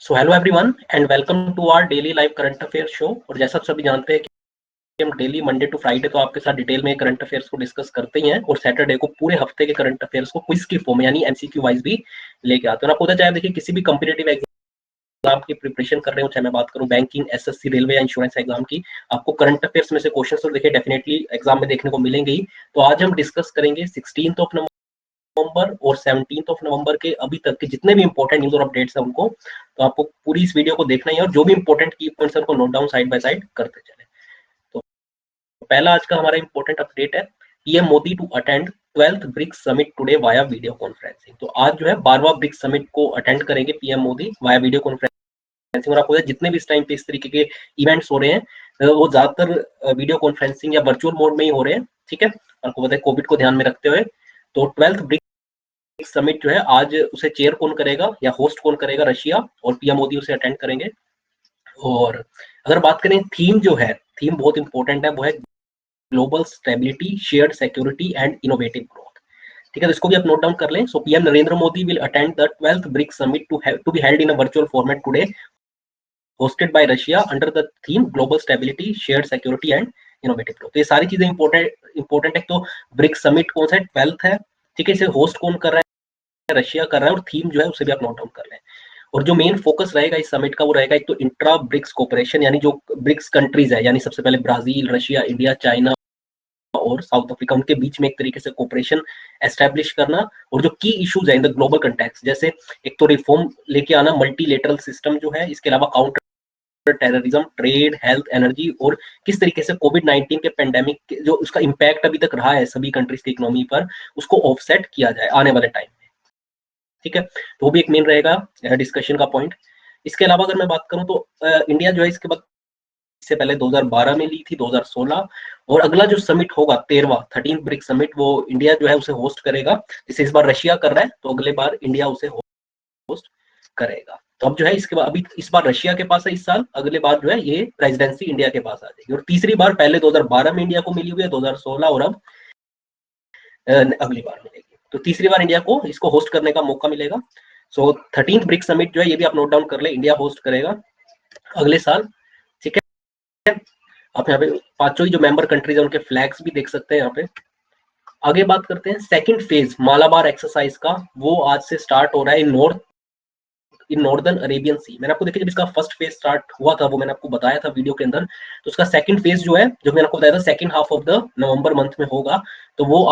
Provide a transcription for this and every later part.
So hello everyone and welcome to our daily live current affair show. और जैसा आप सभी जानते हैं कि हम डेली मंडे टू फ्राइडे तो आपके साथ डिटेल में करंट अफेयर्स को डिस्कस करते ही हैं, और सैटरडे को पूरे हफ्ते के करंट अफेयर्स को क्विज की फॉर्म यानी एमसीक्यू वाइज भी लेके आते हैं। आपको पता चाहे देखिए किसी भी कॉम्पिटिटिव एग्जाम की प्रिपरेशन कर रहे हो, चाहे मैं बात करूं बैंकिंग, एसएससी, रेलवे या इंश्योरेंस एग्जाम की, आपको करंट अफेयर्स में से क्वेश्चन तो देखिए डेफिनेटली एग्जाम में देखने को मिलेंगे ही। तो आज हम डिस्कस करेंगे 16 नवंबर और 17 नवंबर के अभी तक के जितने भी इंपॉर्टेंट न्यूज और अपडेट्स हैं उनको। तो आपको पूरी इस वीडियो को देखना ही है और जो भी इंपॉर्टेंट की पॉइंट्स हैं उनको note down side by side करते चले। तो पहला आज का हमारा इंपॉर्टेंट अपडेट है PM Modi to attend 12th BRICS summit today via video conferencing. तो आज जो है 12वां ब्रिक्स समिट को अटेंड करेंगे PM Modi via video conferencing. और आपको जितने भी इस टाइम पे इस तरीके के इवेंट्स हो रहे हैं वो ज्यादातर वीडियो कॉन्फ्रेंसिंग या वर्चुअल मोड में ही हो रहे हैं। ठीक है, आपको पता है कोविड को ध्यान में रखते हुए। तो 12th ब्रिक्स समिट जो है आज उसे चेयर कौन करेगा या होस्ट कौन करेगा, रशिया, और पीएम मोदी उसे अटेंड करेंगे। और अगर बात करें थीम जो है, थीम बहुत इंपॉर्टेंट है, वो है global stability, shared security and innovative growth. ठीक है, तो इसको भी आप नोट डाउन कर लें। So PM Narendra Modi will attend the 12th BRICS summit to be held in a virtual format today hosted by Russia under the theme global stability, shared security and innovative growth। तो ये सारी चीजें important है। तो BRICS summit कौन सा है, 12th है। ठीक है, इसे होस्ट कौन कर रहा है, रशिया कर रहा है। और थीम जो है उसे भी आप नोट डाउन कर लें। और जो मेन फोकस रहेगा इस समिट का वो रहेगा एक तो इंट्रा ब्रिक्स कोऑपरेशन, यानी जो ब्रिक्स कंट्रीज है, यानी सबसे पहले ब्राजील, रशिया, इंडिया, चाइना और साउथ अफ्रीका, उनके बीच में एक तरीके से कोऑपरेशन एस्टेब्लिश करना। और जो की इश्यूज है इन द ग्लोबल कंटेक्स्ट, जैसे एक तो रिफॉर्म लेके आना, मल्टीलेटरल सिस्टम जो है, इसके अलावा counter terrorism, trade, health, energy, और किस तरीके से कोविड-19 के पेंडेमिक जो उसका इम्पैक्ट अभी तक रहा है सभी कंट्रीज की इकोनॉमी पर, उसको ऑफसेट किया जाए आने वाले टाइम में। ठीक है, तो वो भी एक मेन रहेगा डिस्कशन का पॉइंट। इसके अलावा अगर मैं बात करूं तो इंडिया जो है इसके बाद, इससे पहले 2012 में ली थी, 2016, और अगला जो समिट होगा 13th ब्रिक्स समिट, वो इंडिया जो है उसे होस्ट करेगा। जैसे इस बार रशिया कर रहा है तो अगले बार इंडिया उसे होस्ट करेगा। तो अब जो है इसके बाद, अभी इस बार रशिया के पास है इस साल, अगले बार जो है ये प्रेसिडेंसी इंडिया के पास आ जाएगी। और तीसरी बार पहले 2012 में इंडिया को मिली हुई है, 2016, और अब अगली बार मिलेगी। तो तीसरी बार इंडिया को इसको होस्ट करने का मौका मिलेगा। सो 13th ब्रिक्स समिट जो है ये भी आप नोट डाउन कर ले, इंडिया होस्ट करेगा अगले साल। ठीक है, आप यहाँ पे पांचों ही जो मेंबर कंट्रीज है उनके फ्लैग्स भी देख सकते हैं यहाँ पे। आगे बात करते हैं सेकंड फेज मालाबार एक्सरसाइज का, वो आज से स्टार्ट हो रहा है इन नॉर्दर्न अरेबियन सी। मैंने आपको देखिए जब इसका फर्स्ट फेज स्टार्ट हुआ था वो मैंने आपको बताया था वीडियो के अंदर। तो उसका सेकंड फेज जो है, जो मैंने आपको बताया था second half of the November month में होगा, तो वो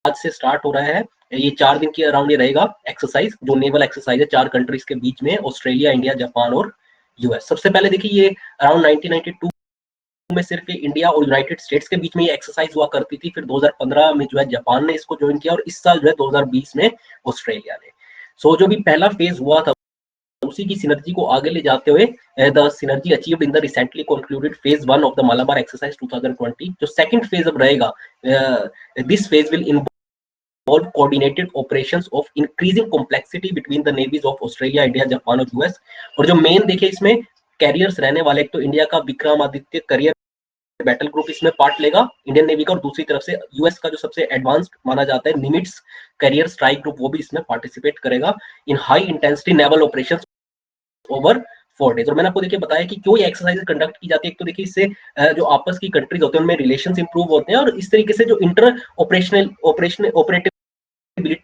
आज से स्टार्ट हो रहा है। ये 4 दिन के अराउंड ये रहेगा एक्सरसाइज, जो नेवल एक्सरसाइज है 4 कंट्रीज के बीच में, ऑस्ट्रेलिया, इंडिया, जापान और यूएस। सबसे पहले देखिए ये अराउंड 1992 में सिर्फ इंडिया और यूनाइटेड स्टेट्स के बीच में ये एक्सरसाइज हुआ करती थी। फिर 2015 में जो है जापान ने इसको ज्वाइन किया, और इस साल जो है 2020 में ऑस्ट्रेलिया ने। सो जो भी पहला फेज हुआ था उसी की सिनर्जी को आगे ले जाते हुए the synergy achieved in the recently concluded phase 1 of the Malabar exercise 2020। जो सेकंड फेज अब रहेगा, this phase will involve coordinated operations of increasing complexity between the navies of Australia, India, Japan और यूएस। और जो मेन देखिए इसमें carriers रहने वाले, एक तो इंडिया का विक्रमादित्य करियर बैटल ग्रुप इसमें पार्ट लेगा इंडियन नेवी का, और दूसरी तरफ से यूएस का जो सबसे एडवांस्ड माना जाता है निमिट्स करियर स्ट्राइक ग्रुप, वो भी इसमें पार्टिसिपेट करेगा इन high intensity naval operations over 4 days. और मैंने आपको देखिए बताया कि क्यों ये एक्सरसाइज कंडक्ट की जाती है। एक तो देखिए इससे जो आपस की कंट्रीज होते हैं उनमें रिलेशंस इंप्रूव होते हैं, और इस तरीके से जो इंटर ऑपरेटिविटी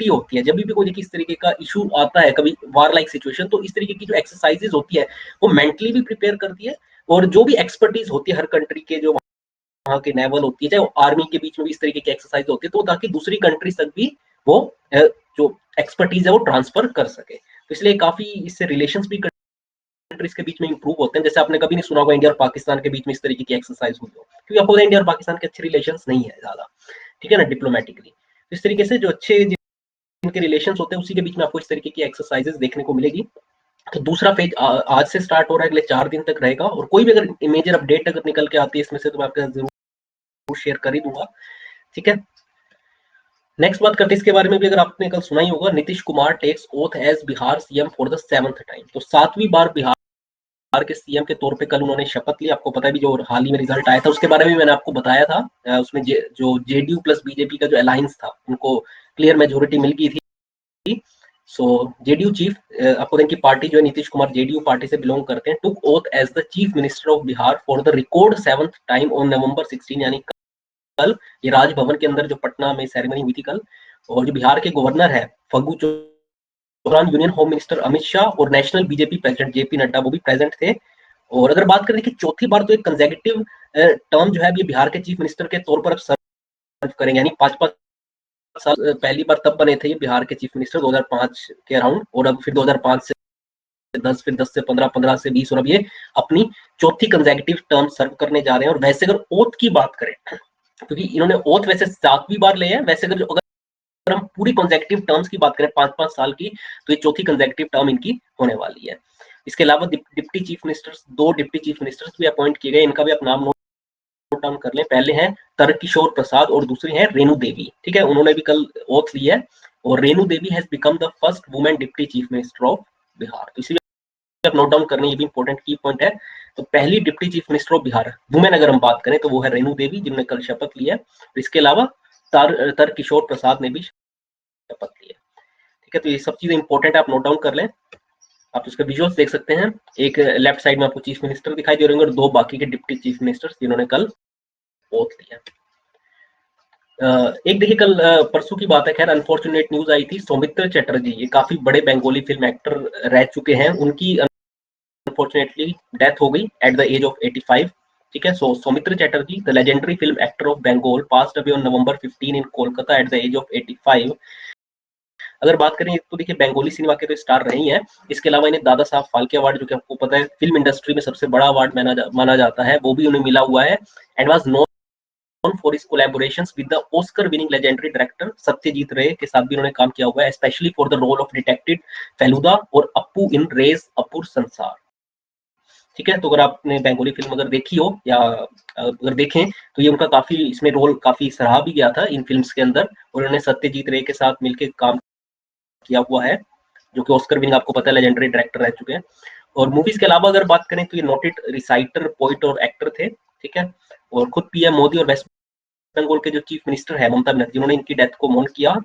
होती है, जब भी कोई देखिए इस तरीके का इशू आता है, कभी वार लाइक सिचुएशन, तो इस तरीके की जो एक्सरसाइजेज होती है वो मेंटली भी प्रिपेयर करती है, और जो भी एक्सपर्टीज होती है हर कंट्री के, जो वहाँ की नेवल होती है, चाहे वो आर्मी के बीच में भी इस तरीके की एक्सरसाइज होती है, तो ताकि दूसरी कंट्री तक भी वो जो एक्सपर्टीज है वो ट्रांसफर कर सके। तो इसलिए काफी इससे रिलेशंस भी कंट्रीज के बीच में इंप्रूव होते हैं। जैसे आपने कभी नहीं सुना होगा इंडिया और पाकिस्तान के बीच में इस तरीके की एक्सरसाइज हुई हो, क्योंकि आपको इंडिया और पाकिस्तान के अच्छे रिलेशंस नहीं है ज्यादा, ठीक है ना, डिप्लोमेटिकली। तो इस तरीके से जो अच्छे जिनके रिलेशंस होते हैं उसी के बीच में आपको इस तरीके की एक्सरसाइजेस देखने को मिलेगी। तो दूसरा फेज आज से स्टार्ट हो रहा है, अगले 4 दिन तक रहेगा। और कोई भी अगर मेजर अपडेट अगर निकल के आती है इसमें से तो मैं आपके साथ जरूर शेयर कर ही दूंगा। ठीक है, नेक्स्ट बात करते हैं इसके बारे में भी, अगर आपने कल सुना ही होगा, Nitish Kumar takes oath as Bihar CM for the 7th time. तो 7वीं बार बिहार के सीएम के तौर पे कल उन्होंने शपथ ली। आपको पता है भी जो हाल ही में रिजल्ट आया था उसके बारे में मैंने आपको बताया था। उसमें जो जेडीयू प्लस बीजेपी का जो अलायंस था उनको क्लियर मेजोरिटी मिल गई थी। सो जेडीयू चीफ, आपको इनकी पार्टी जो है नीतीश कुमार जेडीयू पार्टी से बिलोंग करते हैं, took oath as the chief minister of Bihar for the record 7th time on November 16, यानी कल ये राजभवन के अंदर जो पटना में सेरेमनी हुई थी कल। और जो बिहार के गवर्नर है Phagu Chauhan, union home minister Amit Shah और national BJP president JP Nadda वो भी प्रेजेंट थे। और अगर बात करें कि चौथी बार तो एक कंसेक्यूटिव टर्म जो है ये बिहार के चीफ मिनिस्टर के तौर पर अब सर्व करेंगे, यानी 5-5 साल। पहली बार तब बने थे ये बिहार के चीफ मिनिस्टर 2005 के अराउंड, और अब फिर 2005 से 10, फिर 10 से 15, 15 से 20, और अब ये अपनी चौथी कंसेक्यूटिव टर्म सर्व करने जा रहे हैं। और वैसे अगर ओथ की बात करें, क्योंकि इन्होंने ओथ वैसे 7वीं बार ले है, वैसे अगर हम पूरी कंसेक्यूटिव टर्म्स की बात करें 5-5 साल की, तो ये चौथी कंसेक्यूटिव टर्म इनकी होने वाली है। इसके अलावा deputy chief ministers, 2 deputy chief ministers भी अपॉइंट किए गए, इनका भी आप नाम नोट डाउन कर लें। पहले हैं तरकिशोर प्रसाद और दूसरी है रेणु देवी, ठीक है, उन्होंने भी कल ओथ ली है। और Renu Devi has become the first women deputy chief minister of Bihar. तो इसी आप नोट डाउन करने, ये भी इंपॉर्टेंट की पॉइंट है। तो पहली deputy chief minister of Bihar women अगर हम बात करें तो वो है रेणु देवी, जिन्होंने कल शपथ ली है। इसके अलावा तरकिशोर प्रसाद ने भी शपथ ली है, ठीक है। तो ये सब चीजें इंपॉर्टेंट है, आप नोट डाउन कर लें। आप उसके विजुअल्स देख सकते हैं, एक लेफ्ट साइड में आपको चीफ मिनिस्टर दिखाई दे रहे होंगे और 2 बाकी के डिप्टी चीफ मिनिस्टर्स जिन्होंने कल ओथ लिया। एक देखिए कल परसों की बात है, खैर अनफॉर्चुनेट न्यूज आई थी, सौमित्र चटर्जी, ये काफी बड़े बंगाली फिल्म एक्टर रह चुके हैं, उनकी अनफॉर्चुनेटली डेथ हो गई एट द एज ऑफ 85, ठीक है। So Soumitra Chatterjee, the legendary film actor of Bengal, passed away on November 15 in Kolkata at the age of 85। अगर बात करें तो देखिए बंगाली सिनेमा के तो स्टार रही हैं, इसके अलावा इन्हें दादा साहब फाल्के अवार्ड, जो कि आपको पता है फिल्म इंडस्ट्री में सबसे बड़ा अवार्ड माना जाता है, वो भी उन्हें मिला हुआ है। And was known for his collaborations with the Oscar winning legendary director Satyajit Ray के साथ भी उन्होंने काम किया हुआ है, specially for the role of detective Feluda और अप्पू इन रेज अपुर संसार, ठीक है। तो अगर आपने बंगाली फिल्म अगर देखी हो या अगर देखें तो ये उनका काफी इसमें रोल काफी सराहा भी गया था इन फिल्म्स के अंदर, और उन्होंने सत्यजीत रे के साथ मिलकर काम किया हुआ है, जो कि ऑस्कर विनिंग आपको पता है लेजेंडरी डायरेक्टर रह चुके हैं। और मूवीज के अलावा अगर बात करें तो ये नोटेड रिसाइटर, पोइट और एक्टर थे, ठीक है। और खुद पीएम मोदी और वेस्ट बंगाल के जो चीफ मिनिस्टर है ममता बनर्जी, उन्होंने इनकी डेथ को मौन किया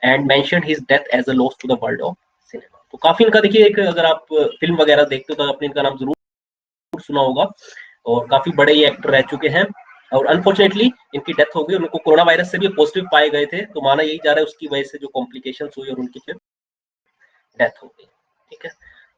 and mentioned his death as a loss to the world of cinema. तो काफी इनका देखिए, एक अगर आप फिल्म वगैरह देखते हो तो आपने इनका नाम जरूर सुना होगा, और काफी बड़े ये एक्टर रह चुके हैं। और अनफॉर्चुनेटली इनकी डेथ हो गई, उनको कोरोना वायरस से भी पॉजिटिव पाए गए थे, तो माना यही जा रहा है उसकी वजह से जो कॉम्प्लिकेशंस हुई और उनकी फिर डेथ हो गई, ठीक है।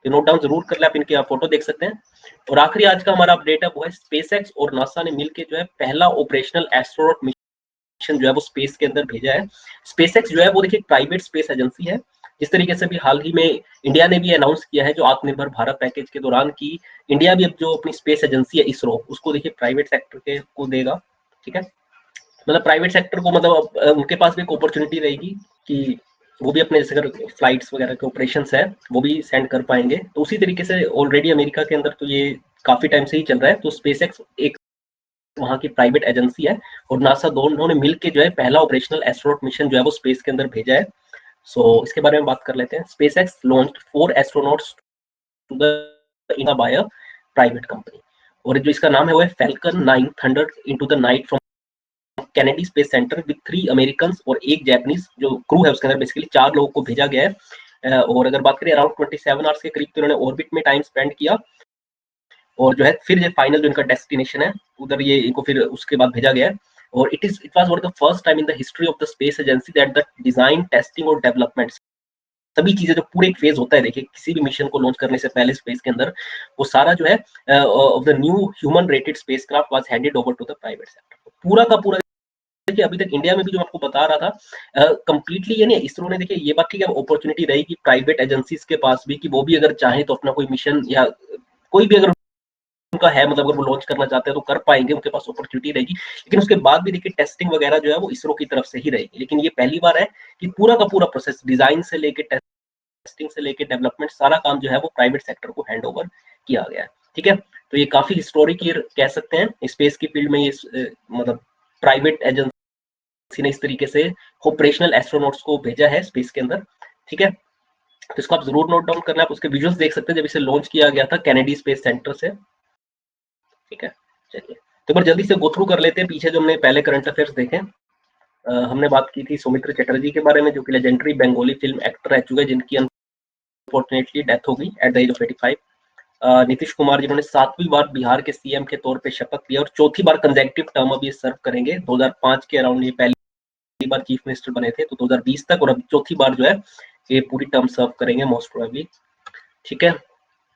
तो नोट डाउन जरूर कर ले आप, इनकी आप फोटो देख सकते हैं। और आखिरी आज का हमारा अपडेट है वो है स्पेसएक्स और नासा ने मिलकर जो है पहला ऑपरेशनल एस्ट्रोनॉट मिशन जो है वो स्पेस के अंदर भेजा है। स्पेसएक्स जो है वो देखिए प्राइवेट स्पेस एजेंसी है, जिस तरीके से भी हाल ही में इंडिया ने भी अनाउंस किया है जो आत्मनिर्भर भारत पैकेज के दौरान की इंडिया भी अब जो अपनी स्पेस एजेंसी है इसरो, उसको देखिए प्राइवेट सेक्टर के को देगा, ठीक है। मतलब प्राइवेट सेक्टर को मतलब उनके पास भी एक अपॉर्चुनिटी रहेगी कि वो भी अपने जैसे अगर फ्लाइट्स वगैरह के ऑपरेशन है वो भी सेंड कर पाएंगे। तो उसी तरीके से ऑलरेडी अमेरिका के अंदर तो ये काफी टाइम से ही चल रहा है। तो स्पेसएक्स एक वहाँ की प्राइवेट एजेंसी है और नासा दोनों ने मिलकर जो है पहला ऑपरेशनल एस्ट्रोनॉट मिशन जो है वो स्पेस के अंदर भेजा है। सो इसके बारे में बात कर लेते हैं। SpaceX launched 4 astronauts to the by a private company, और जो इसका नाम है वो है Falcon 9 thunder into the night from Kennedy Space Center with 3 American और एक जैपनीज जो क्रू है उसके अंदर बेसिकली 4 लोगों को भेजा गया है। और अगर बात करें अराउंड 27 आवर्स के करीब तो इन्होंने ऑर्बिट में टाइम स्पेंड किया, और जो है फिर जो फाइनल जो इनका डेस्टिनेशन है उधर ये इनको फिर उसके बाद भेजा गया है। और it was one of the first time in the history of the space agency that the design, testing और डेवलपमेंट सभी चीजें जो पूरे एक फेज होता है, देखिए किसी भी मिशन को लॉन्च करने से पहले स्पेस के अंदर वो सारा जो है of the new human rated spacecraft was handed over to the private sector. पूरा का पूरा देखिए अभी तक इंडिया में भी जो आपको बता रहा था कंप्लीटली ये नहीं, इसरो ने देखिए ये बात की अपॉर्चुनिटी रहेगी प्राइवेट एजेंसीज के पास भी कि वो भी अगर चाहे तो अपना कोई मिशन या कोई भी अगर उनका है मतलब अगर वो लॉन्च करना चाहते हैं तो कर पाएंगे, उनके पास अपॉर्चुनिटी रहेगी। लेकिन उसके बाद भी देखिए टेस्टिंग वगैरह जो है वो इसरो की तरफ से ही रहेगी। लेकिन ये पहली बार है कि पूरा का पूरा प्रोसेस डिजाइन से लेके टेस्टिंग से लेके डेवलपमेंट सारा काम जो है वो प्राइवेट सेक्टर को हैंड ओवर किया गया है, ठीक है। तो ये काफी हिस्टोरिक ईयर कह सकते हैं स्पेस की फील्ड में, ये मतलब प्राइवेट एजेंसी ने इस तरीके से ऑपरेशनल एस्ट्रोनॉट्स को भेजा है स्पेस के अंदर, ठीक है। तो इसको आप जरूर नोट डाउन करना, आप उसके विजुअल्स देख सकते हैं जब इसे लॉन्च किया गया था कैनेडी स्पेस सेंटर से, ठीक है। चलिए तो एक बार जल्दी से गो थ्रू कर लेते हैं पीछे जो हमने पहले करंट अफेयर्स देखे। हमने बात की थी सौमित्र चटर्जी के बारे में जो कि लेजेंडरी बंगाली फिल्म एक्टर रह चुके हैं, जिनकी अनफॉर्चुनेटली डेथ हो गई at the age of 85। Nitish Kumar जिन्होंने 7वीं बार बिहार के सीएम के तौर पे शपथ लिया और चौथी बार कंसेक्यूटिव टर्म अब ये सर्व करेंगे। 2005 के अराउंड ये पहली बार चीफ मिनिस्टर बने थे, तो 2020 तक, और अब चौथी बार जो है ये पूरी टर्म सर्व करेंगे मोस्ट प्रोबेबली। ठीक है,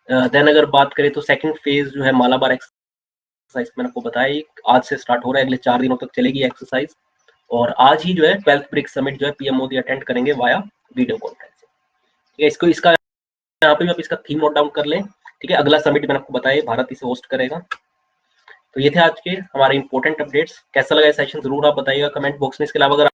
देन अगर बात करें तो सेकंड फेज जो है मालाबार एक्सरसाइज मैंने आपको बताया आज से स्टार्ट हो रहा है, अगले 4 दिनों तक चलेगी एक्सरसाइज। और आज ही जो है 12th ब्रिक्स समिट जो है पीएम मोदी अटेंड करेंगे वाया वीडियो कॉन्फ्रेंसिंग। ठीक है, इसको इसका यहाँ पे भी आप इसका थीम नोट डाउन कर लें। ठीक है, अगला समिट मैंने आपको बताया भारत इसे होस्ट करेगा। तो ये थे आज के हमारे इंपॉर्टेंट अपडेट्स। कैसा लगा सेशन जरूर आप बताइएगा कमेंट बॉक्स में। इसके अलावा अगर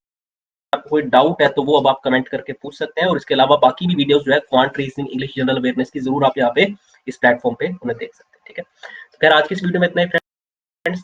आपको कोई डाउट है तो वो अब आप कमेंट करके पूछ सकते हैं, और इसके अलावा बाकी भी वीडियोस जो है quant reasoning, English general awareness की, जरूर आप यहाँ पे इस प्लेटफॉर्म पे उन्हें देख सकते हैं। ठीक है, तो खैर आज की इस वीडियो में इतना ही फ्रेंड्स।